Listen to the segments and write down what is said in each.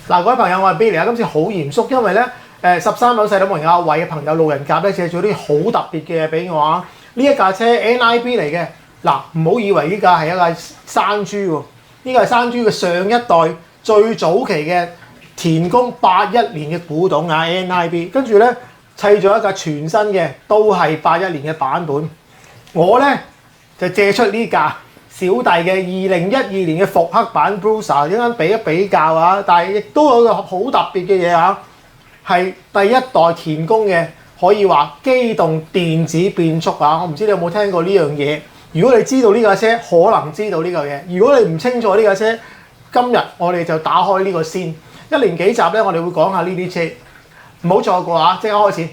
嗱，各位朋友，我係 Billy啊，今次好嚴肅，因為咧13樓細佬門阿偉嘅朋友路人甲咧借咗啲好特別嘅嘢俾我啊！呢一架車 NIB 嚟嘅，嗱唔好以為呢架係一架山豬喎，呢個係山豬嘅上一代最早期嘅田工81年嘅古董啊 NIB， 跟住咧砌咗一架全新嘅，都係81年嘅版本。我咧就借出呢架小弟嘅2012年嘅復刻版 Bruiser， 一陣比一比較啊！但係亦都有個好特別嘅嘢啊，係第一代田工嘅，可以話機動電子變速啊！我唔知你有冇聽過呢樣嘢？如果你知道呢架車，可能知道呢嚿嘢；如果你唔清楚呢架車，今日我哋就打開呢個先。一連幾集咧，我哋會講下呢啲車，唔好錯過啊！即刻開始。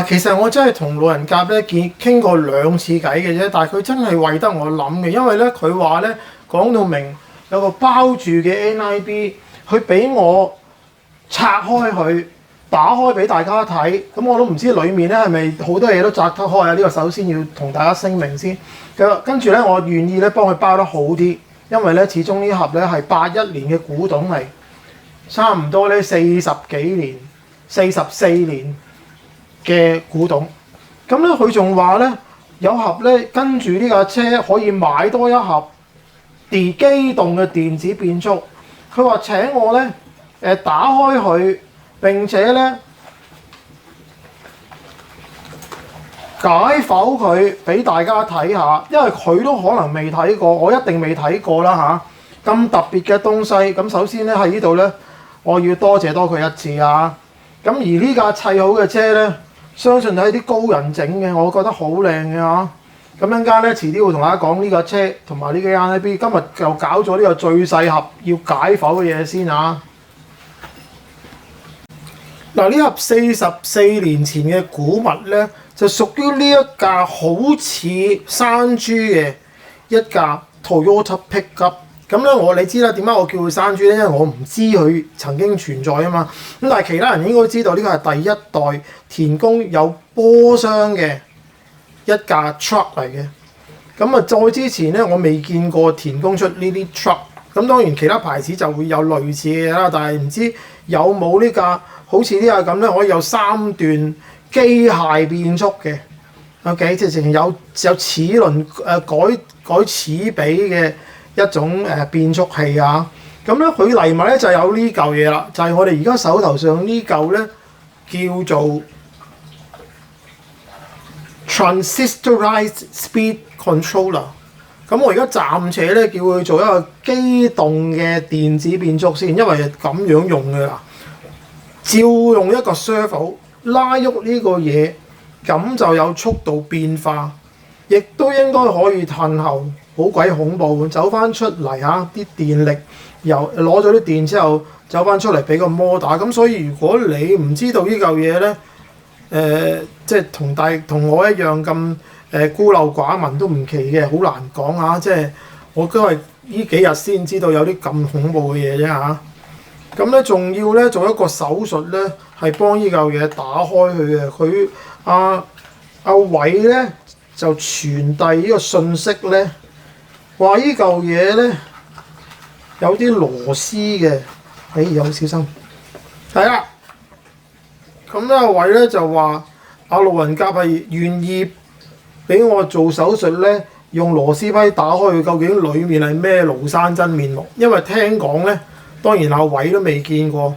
其實我真係同路人甲咧傾過2次偈嘅啫，但係佢真係為得我諗嘅，因為咧佢話咧講到明有個包住嘅 NIB， 佢俾我拆開佢，打開俾大家睇，咁我都唔知裡面咧係咪好多嘢都拆得開啊？呢個首先要同大家聲明先。跟住咧，我願意咧幫佢包得好啲，因為咧始終呢盒咧係81年嘅古董嚟，差唔多咧40幾年、44年嘅古董，咁咧佢仲話咧有盒咧跟住呢架車可以買多一盒機動嘅電子變速，佢話請我咧打開佢，並且咧解剖佢俾大家睇下，因為佢都可能未睇過，我一定未睇過啦嚇。咁特別嘅東西，咁首先咧喺呢度咧，我要多謝多佢一次啊！咁而呢架砌好嘅車咧，相信係啲高人整嘅，我覺得好靚嘅嚇。咁陣間咧，遲啲會同大家講呢架車同埋呢架 NIB。今日就搞咗呢個最細盒要解剖嘅嘢先嚇。嗱，呢盒44年前嘅古物咧，就屬於呢一架好似山豬嘅一架 Toyota Pickup。咁咧你知啦，點解我叫佢山豬咧？因為我唔知佢曾經存在啊嘛。咁但係其他人應該知道呢個係第一代田工有波箱嘅一架 truck 嚟嘅。咁啊，再之前咧，我未見過田工出呢啲 truck。咁當然其他牌子就會有類似嘅嘢啦，但係唔知有冇呢架好似呢架咁咧，可以有3段機械變速嘅。OK， 即係有齒輪改齒比嘅一種變速器啊。咁咧佢嚟埋咧就有呢嚿嘢啦，就係我哋而家手頭上呢嚿咧叫做 Transistorized Speed Controller。咁我而家暫且咧叫佢做一個機動嘅電子變速先，因為咁樣用嘅啦。照用一個 servo 拉喐呢個嘢，咁就有速度變化，亦都應該可以褪後，好鬼恐怖，走翻出嚟嚇啲電力，又攞咗啲電之後走翻出嚟俾個摩打。咁所以如果你唔知道呢嚿嘢咧，即係同我一樣咁孤陋寡聞都唔奇嘅，好難講嚇。即係我都係呢幾日先知道有啲咁恐怖嘅嘢啫嚇。咁咧仲要咧做一個手術咧，係幫呢嚿嘢打開佢嘅。佢阿偉咧就傳遞呢個信息咧，話呢嚿嘢咧有啲螺絲嘅，有小心。係啦，咁咧阿偉咧就話阿路人甲係願意俾我做手術咧，用螺絲批打開佢，究竟裡面係咩廬山真面目？因為聽講咧。當然阿偉都未見過，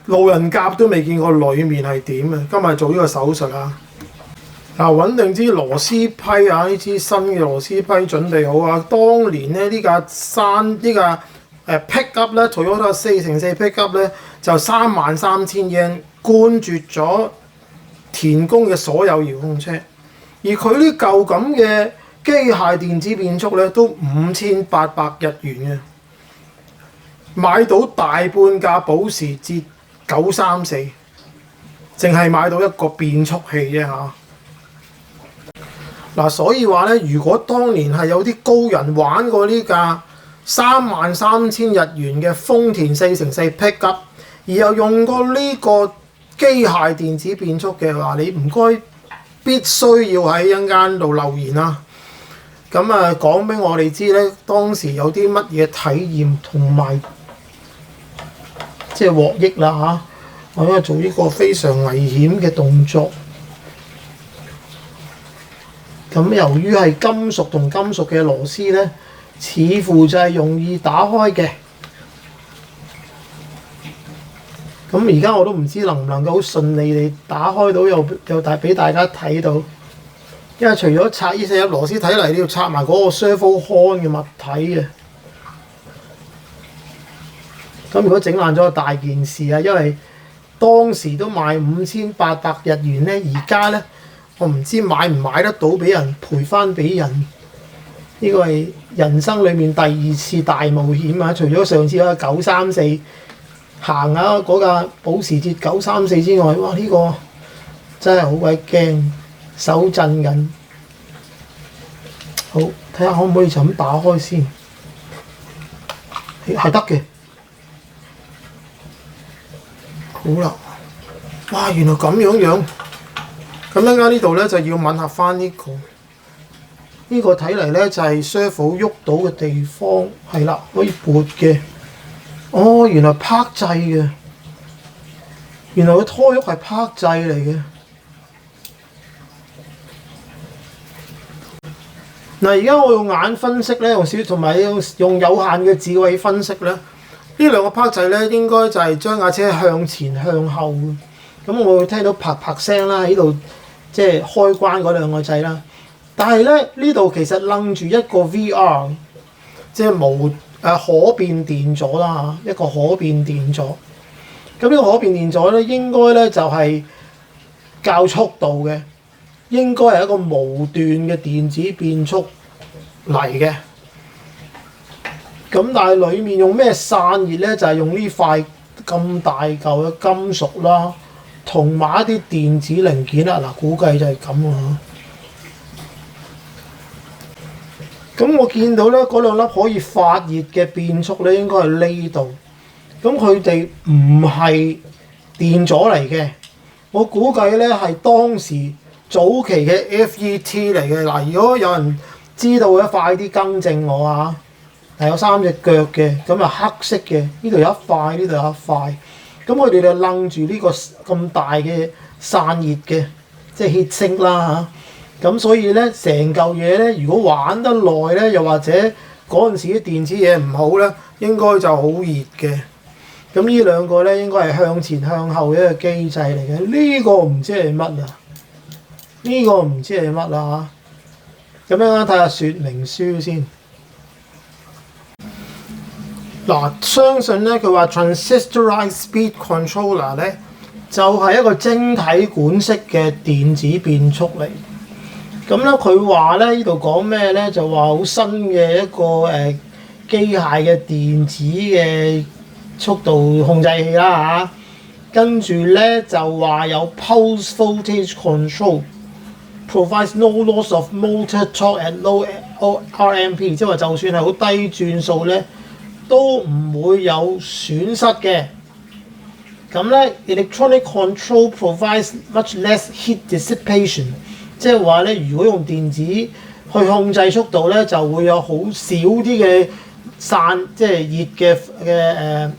路人甲都未見過裡面係點嘅。今日做呢個手術啊！嗱，揾定支螺絲批啊！呢支新嘅螺絲批準備好啊！當年咧呢架Pickup 咧 Toyota 4x4 Pickup 咧就33,000 yen 冠絕咗田工嘅所有遙控車，而佢呢嚿咁嘅機械電子變速咧都5800日元嘅。買到大半價保時捷934，淨係買到一個變速器啫嚇。嗱，所以話咧，如果當年係有啲高人玩過呢架33,000日元嘅豐田4x4 Pickup， 而又用過呢個機械電子變速嘅話，你唔該必須要喺一間度留言啦。咁啊講俾我哋知咧，當時有啲乜嘢體驗同埋即係獲益啦嚇。我應該做呢個非常危險嘅動作。咁由於係金屬同金屬嘅螺絲咧，似乎就係容易打開嘅。咁而家我都唔知能唔能夠好順利地打開到，又俾大家睇到。因為除咗拆呢4粒螺絲，睇嚟你要拆埋嗰個 servo horn 嘅物體嘅。咁如果整爛咗係大件事啊，因為當時都賣5800日元咧，而家咧我唔知買唔買得到俾人賠翻俾人。呢個係人生裏面第2次大冒險啊！除咗上次嗰個934行下嗰架保時捷934之外，哇！呢個真係好鬼驚，手震緊。好，睇下可唔可以就咁打開先。係得嘅。好啦，哇！原來咁樣。咁一陣呢度咧就要吻合翻呢個。呢個睇嚟咧就係 servo 喐到嘅地方，係啦，可以撥嘅。哦，原來拍掣嘅，原來個拖喐係拍掣嚟嘅。嗱，而家我用眼分析咧，同埋用有限嘅智慧分析咧，呢兩個拍掣咧應該就係將架車向前向後嘅。咁我會聽到啪啪聲啦，喺度即係開關嗰兩個掣啦。但係咧呢度其實楞住一個 VR， 即係可變電阻啦嚇，一個可變電阻。咁呢個可變電阻咧，應該咧就係較速度嘅，應該係一個無段嘅電子變速嚟嘅。咁但係裡面用咩散熱咧？就係用呢塊咁大嚿嘅金屬啦，同埋一啲電子零件啦。嗱，估計就係咁啊。咁我見到咧嗰兩粒可以發熱嘅變速咧，應該係呢度。咁佢哋唔係電阻嚟嘅，我估計咧係當時早期嘅 FET 嚟嘅。嗱，如果有人知道嘅，快啲更正我啊！係有3隻腳嘅，咁啊黑色嘅，呢度有一塊，呢度有一塊。咁佢哋就楞住呢個咁大嘅散熱嘅，即係 heat sink 啦嚇。咁所以咧，成嚿嘢咧，如果玩得耐咧，又或者嗰陣時啲電子嘢唔好咧，應該就好熱嘅。咁呢兩個咧，應該係向前向後嘅一個機制嚟嘅。呢個唔知係乜啊？呢個唔知係乜啊嚇？咁樣睇下說明書先。嗱，相信咧佢話 transistorized speed controller 咧，就係一個晶體管式嘅電子變速嚟。咁咧佢話咧呢度講咩咧？就話好新嘅一個機械嘅電子嘅速度控制器啦嚇。跟住咧就話有 pulse voltage control，provides no loss of motor torque at low RMP， 即係話就算係好低轉數咧，都唔會有損失嘅。咁咧 electronic control provides much less heat dissipation。即係話咧，如果用電子去控制速度咧，就會有好少啲嘅即係熱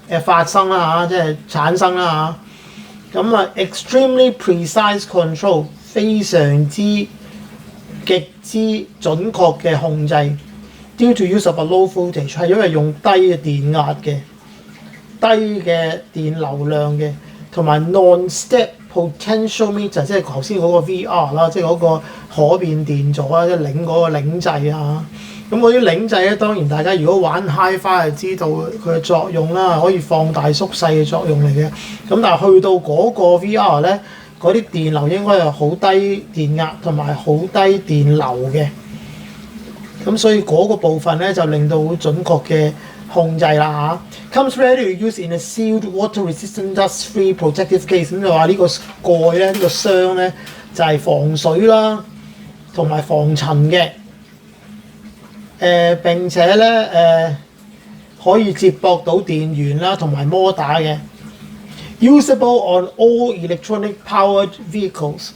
嘅發生啦嚇，即係產生啦嚇。咁啊 ，extremely precise control， 非常之極之準確嘅控制。Due to use of a low voltage， 係因為用低嘅電壓嘅、低嘅電流量嘅，同埋 non-step potentiometer， 即係頭先嗰個 VR 啦，即係嗰個可變電阻啦，即係擰嗰個擰掣啊。咁嗰啲擰掣咧，當然大家如果玩 Hi-Fi 係知道佢嘅作用啦，可以放大縮細嘅作用嚟嘅。咁但係去到嗰個 VR 咧，嗰啲電流應該係好低電壓同埋好低電流嘅。咁所以嗰個部分咧就令到好準確嘅控制啦嚇。Comes ready to use in a sealed water-resistant dust-free protective case。咁就話呢個蓋咧，呢個箱咧就係防水啦，同埋防塵嘅。並且咧可以接駁到電源啦，同埋摩打嘅。Usable on all electronic powered vehicles。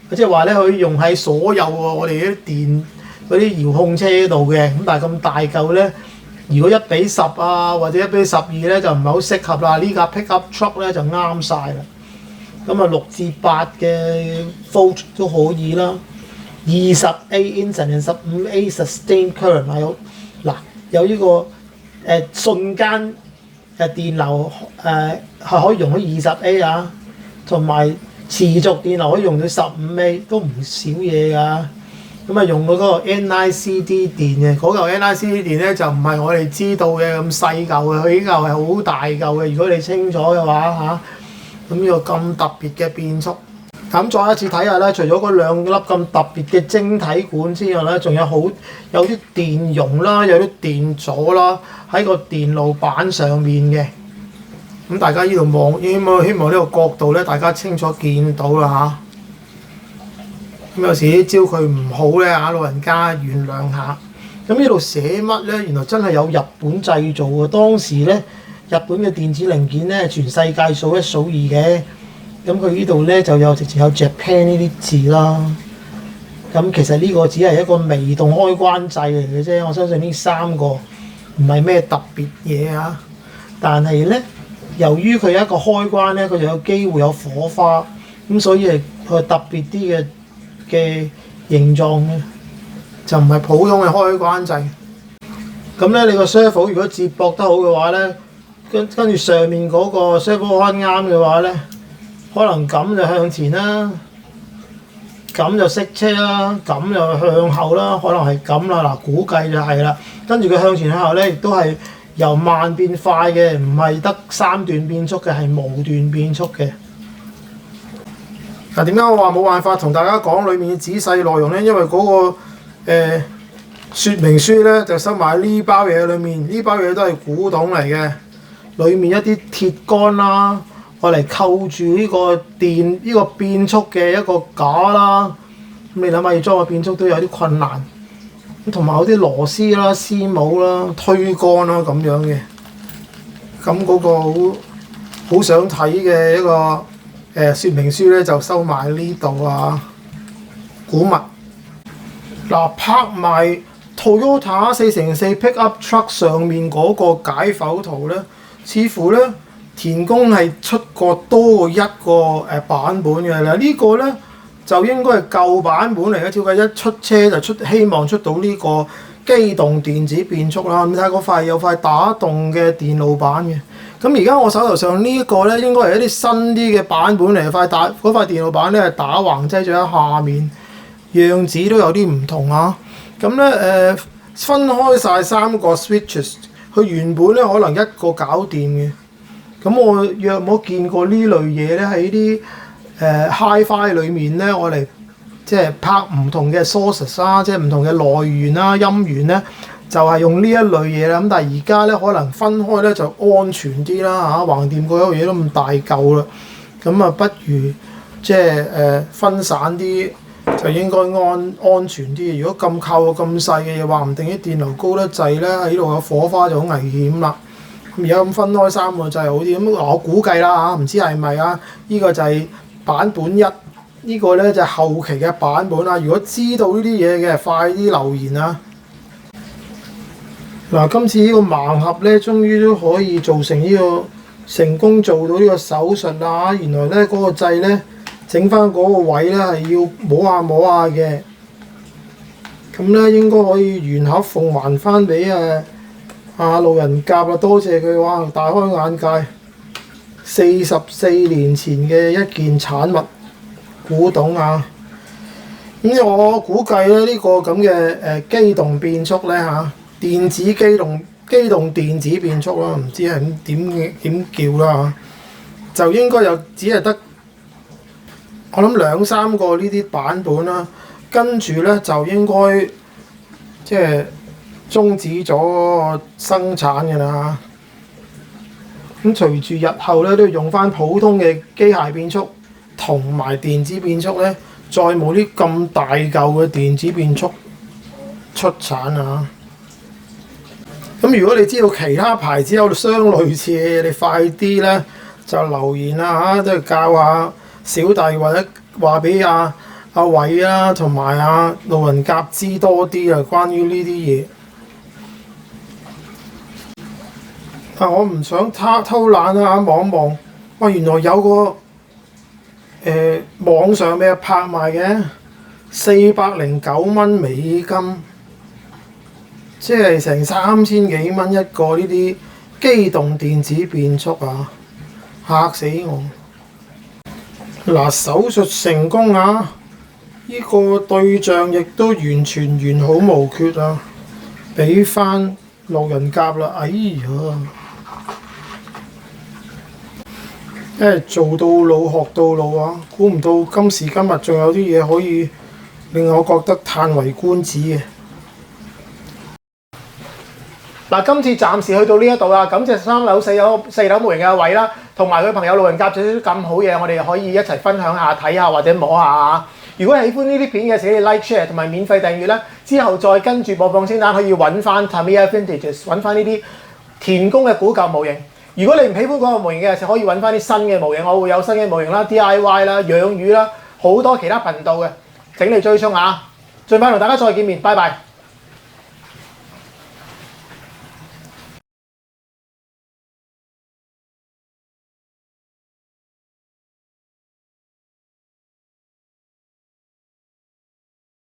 即係話咧可以用喺所有我哋啲嗰啲遙控車度嘅，咁但係咁大嚿咧，如果1:10啊或者1:12咧就唔係好適合啦。呢架 pickup truck 咧就啱晒啦。咁啊6至8嘅 volt 都可以啦，20A instant 15A sustained current 係有呢個瞬間電流係可以用到20A 啊，同埋持續電流可以用到15A，都唔少嘢㗎。咁啊用到嗰個 NICD 電嘅，嗰嚿 NICD 電咧就唔係我哋知道嘅咁細嚿嘅，佢呢嚿係好大嚿嘅。如果你清楚嘅話嚇，咁呢個咁特別嘅變速。咁再一次睇下咧，除咗嗰2粒咁特別嘅晶體管之外咧，仲有啲電容啦，有啲電阻啦喺個電路板上面嘅。咁大家呢度望，希望呢個角度咧，大家清楚見到啦嚇。咁有時啲焦距唔好咧嚇，老人家原諒下。咁呢度寫乜咧？原來真係有日本製造嘅。當時咧，日本嘅電子零件咧，全世界數一數二嘅。咁佢呢度咧就直情有 Japan 呢啲字啦。咁其實呢個只係一個微動開關掣嚟嘅啫。我相信呢3個唔係咩特別嘢啊。但係咧，由於佢有一個開關咧，佢就有機會有火花，咁所以佢特別啲嘅形狀嘅，就唔係普通嘅開關掣。咁咧，你個 servo 如果接駁得好嘅話咧，跟住上面嗰個 servo 開啱嘅話咧，可能咁就向前啦，咁就熄車啦，咁就向後啦，可能係咁啦。嗱，估計就係啦。跟住佢向前向後咧，亦都係由慢變快嘅，唔係得3段變速嘅，係無段變速嘅。嗱，點解我話冇辦法同大家講裡面嘅仔細內容咧？因為嗰個說明書咧就收埋呢包嘢裏面，呢包嘢都係古董嚟嘅，裡面一啲鐵桿啦，我嚟扣住呢個變速嘅一個架啦。咁你諗下要裝個變速都有啲困難，同埋有啲螺絲啦、絲母啦、推桿啦咁樣嘅。咁嗰個好想睇嘅一個說明書咧就收埋呢度啊，古物。嗱，拍埋 Toyota 4x4 Pickup Truck 上面嗰個解剖圖咧，似乎咧田宮係出過多過一個版本嘅啦。呢個咧就應該係舊版本嚟嘅，照計一出車就希望出到呢個機動電子變速啦。咁睇下嗰塊有塊打動嘅電路板嘅。咁而家我手頭上呢一個咧，應該係一啲新啲嘅版本嚟。嗰塊電路板咧係打橫擠咗喺下面，樣子都有啲唔同啊。咁咧分開晒3個 switches， 佢原本咧可能一個搞掂嘅。咁我約冇見過呢類嘢咧喺啲Hi-Fi 裏面咧，我嚟即係拍唔同嘅 sources 啦，即係唔同嘅來源啦、音源咧。就係用呢一類嘢啦，咁但係而家咧可能分開咧就安全啲啦嚇，橫掂嗰樣嘢都咁大嚿啦，咁啊不如即係分散啲，就應該安全啲。如果咁靠咁細嘅嘢，話唔定啲電流高得滯咧，喺度有火花就好危險啦。咁而家咁分開3個就係好啲。咁我估計啦嚇，唔知係咪啊？呢個就係版本1，呢個咧就係後期嘅版本啦。如果知道呢啲嘢嘅，快啲留言啊！嗱，今次呢個盲盒咧，終於都可以做成成功做到呢個手術啦！原來咧嗰個掣咧，整翻嗰個位咧係要摸下嘅。咁咧應該可以完口奉還翻俾路人甲啦，多謝佢，哇！大開眼界，44年前嘅一件產物，古董啊！咁我估計咧呢個咁嘅機動變速咧嚇。電子機動電子變速啦，唔知係點叫啦嚇，就應該只係得我諗2-3個呢啲版本啦，跟住咧就應該即係終止咗生產嘅啦嚇。咁隨住日後咧都要用翻普通嘅機械變速同埋電子變速咧，再冇啲咁大嚿嘅電子變速出產啊！咁如果你知道其他牌子有相類似嘅嘢，你快啲咧就留言啦嚇，都係教下小弟或者話俾阿偉啦同埋阿路人甲知多啲啊，關於呢啲嘢。但我唔想偷懶啊！望一望，哇！原來有個網上嘅拍賣嘅409蚊美金，即係成3000幾蚊一個呢啲機動電子變速啊！嚇死我！嗱，手術成功啊！呢個對象亦都完全完好無缺啊！俾翻路人甲啦！哎呀〜做到老學到老啊！估唔到今時今日仲有啲嘢可以令我覺得歎為觀止嘅。嗱，今次暫時去到呢一度啦，感謝3樓4樓模型嘅阿偉啦，同埋佢朋友路人甲做啲咁好嘢，我哋可以一齊分享下、睇下或者摸下。如果喜歡呢啲片嘅，請你 like、share 同埋免費訂閱啦。之後再跟住播放清單可以揾翻 Tamiya Vintages， 揾翻呢啲田工嘅古舊模型。如果你唔喜歡嗰個模型嘅，就可以揾翻啲新嘅模型，我會有新嘅模型啦、DIY 啦、養魚啦，好多其他頻道嘅，請你追蹤下。盡快同大家再見面，拜拜。